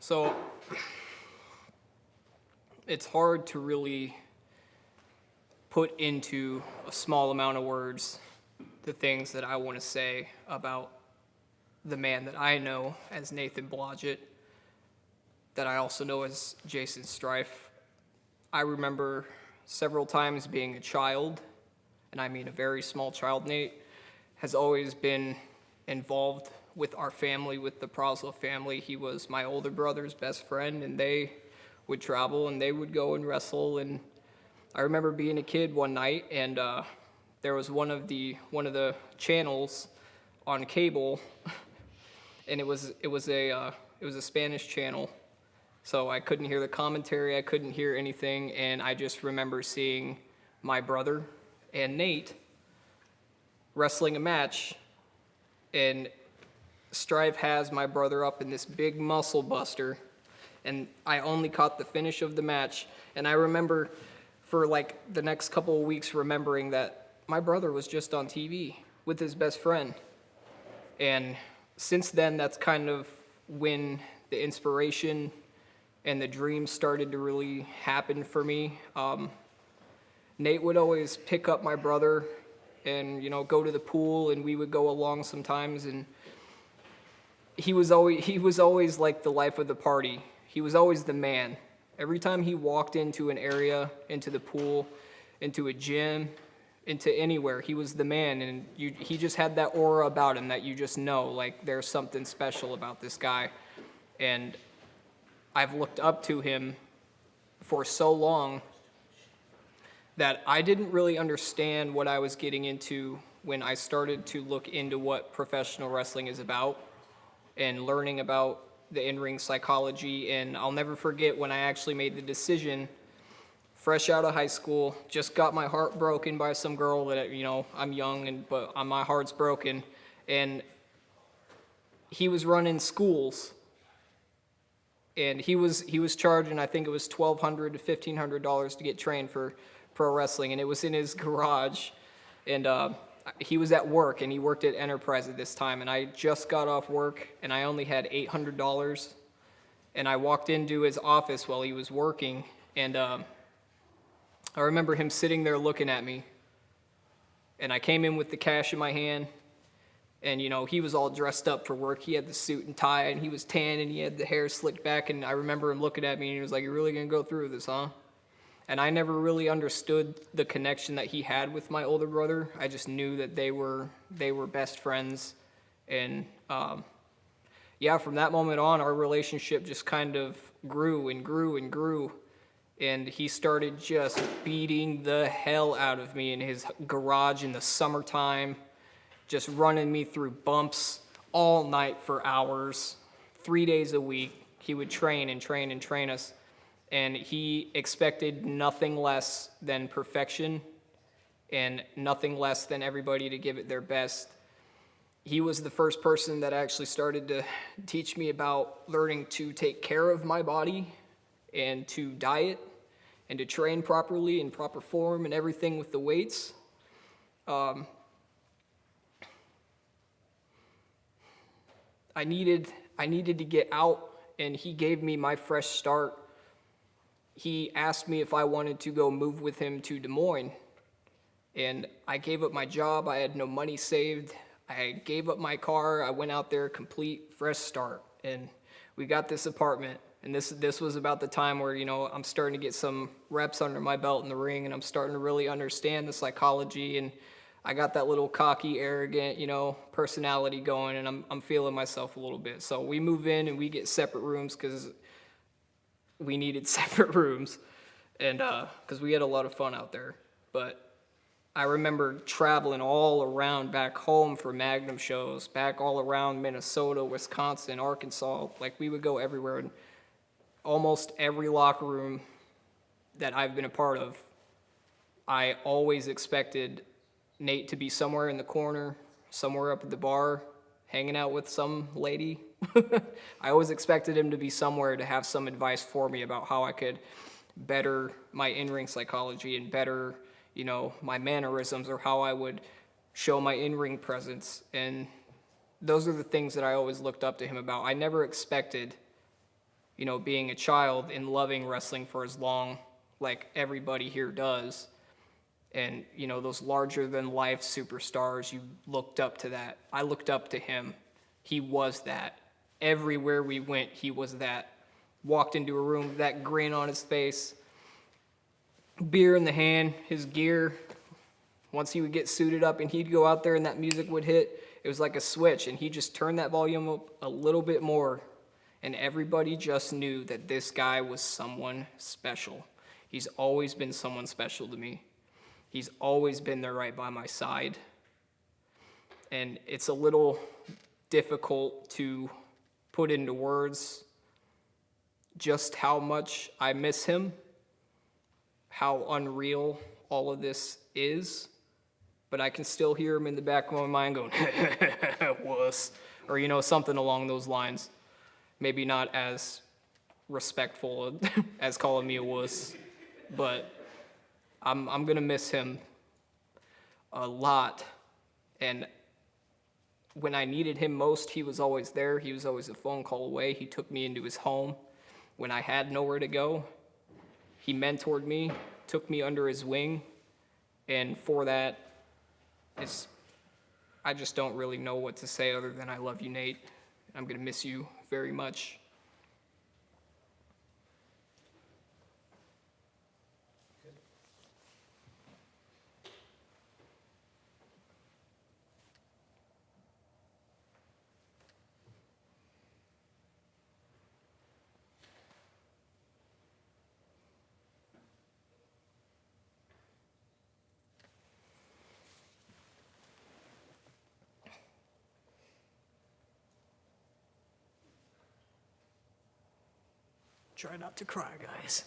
So it's hard to really put into a small amount of words the things that I want to say about the man that I know as Nathan Blodgett, that I also know as Jaysin Strife. I remember several times being a child, and I mean a very small child. Nate has always been involved with our family, with the Proslow family. He was my older brother's best friend, and they would travel and they would go and wrestle. And I remember being a kid one night, and there was one of the channels on cable, and it was a Spanish channel. So I couldn't hear the commentary, I couldn't hear anything, and I just remember seeing my brother and Nate wrestling a match, and Strife has my brother up in this big muscle buster, and I only caught the finish of the match. And I remember for like the next couple of weeks remembering that my brother was just on TV with his best friend. And since then, that's kind of when the inspiration and the dreams started to really happen for me. Nate would always pick up my brother and, go to the pool, and we would go along sometimes. And he was always like the life of the party. He was always the man. Every time he walked into an area, into the pool, into a gym, into anywhere, he was the man. And he just had that aura about him that you just know, like, there's something special about this guy. And I've looked up to him for so long that I didn't really understand what I was getting into when I started to look into what professional wrestling is about and learning about the in-ring psychology. And I'll never forget when I actually made the decision, fresh out of high school, just got my heart broken by some girl that, I'm young, but my heart's broken. And he was running schools, and he was charging, I think it was $1,200 to $1,500 to get trained for pro wrestling, and it was in his garage. And he was at work, and he worked at Enterprise at this time, and I just got off work, and I only had $800. And I walked into his office while he was working, and I remember him sitting there looking at me, and I came in with the cash in my hand. And, he was all dressed up for work. He had the suit and tie, and he was tan, and he had the hair slicked back. And I remember him looking at me, and he was like, "You're really going to go through this, huh?" And I never really understood the connection that he had with my older brother. I just knew that they were best friends. And, from that moment on, our relationship just kind of grew and grew and grew. And he started just beating the hell out of me in his garage in the summertime, just running me through bumps all night for hours, 3 days a week. He would train and train and train us, and he expected nothing less than perfection and nothing less than everybody to give it their best. He was the first person that actually started to teach me about learning to take care of my body and to diet and to train properly in proper form and everything with the weights. I needed to get out, and he gave me my fresh start. He asked me if I wanted to go move with him to Des Moines, and I gave up my job. I had no money saved. I gave up my car. I went out there, complete fresh start, and we got this apartment. And this was about the time where, I'm starting to get some reps under my belt in the ring, and I'm starting to really understand the psychology, and I got that little cocky, arrogant, personality going, and I'm feeling myself a little bit. So we move in, and we get separate rooms because we needed separate rooms, and because we had a lot of fun out there. But I remember traveling all around back home for MAGNUM shows, back all around Minnesota, Wisconsin, Arkansas. Like, we would go everywhere, and almost every locker room that I've been a part of, I always expected Nate to be somewhere in the corner, somewhere up at the bar, hanging out with some lady. I always expected him to be somewhere to have some advice for me about how I could better my in-ring psychology and better, my mannerisms, or how I would show my in-ring presence. And those are the things that I always looked up to him about. I never expected being a child and loving wrestling for as long, like everybody here does. And, those larger than life superstars, you looked up to that. I looked up to him. He was that. Everywhere we went, he was that. Walked into a room, that grin on his face, beer in the hand, his gear. Once he would get suited up and he'd go out there and that music would hit, it was like a switch, and he just turned that volume up a little bit more, and everybody just knew that this guy was someone special. He's always been someone special to me. He's always been there right by my side. And it's a little difficult to put into words just how much I miss him, how unreal all of this is, but I can still hear him in the back of my mind going, wuss, or, something along those lines. Maybe not as respectful as calling me a wuss, but I'm going to miss him a lot. And when I needed him most, he was always there. He was always a phone call away. He took me into his home when I had nowhere to go. He mentored me, took me under his wing, and for that, I just don't really know what to say other than I love you, Nate. I'm going to miss you very much. Try not to cry, guys.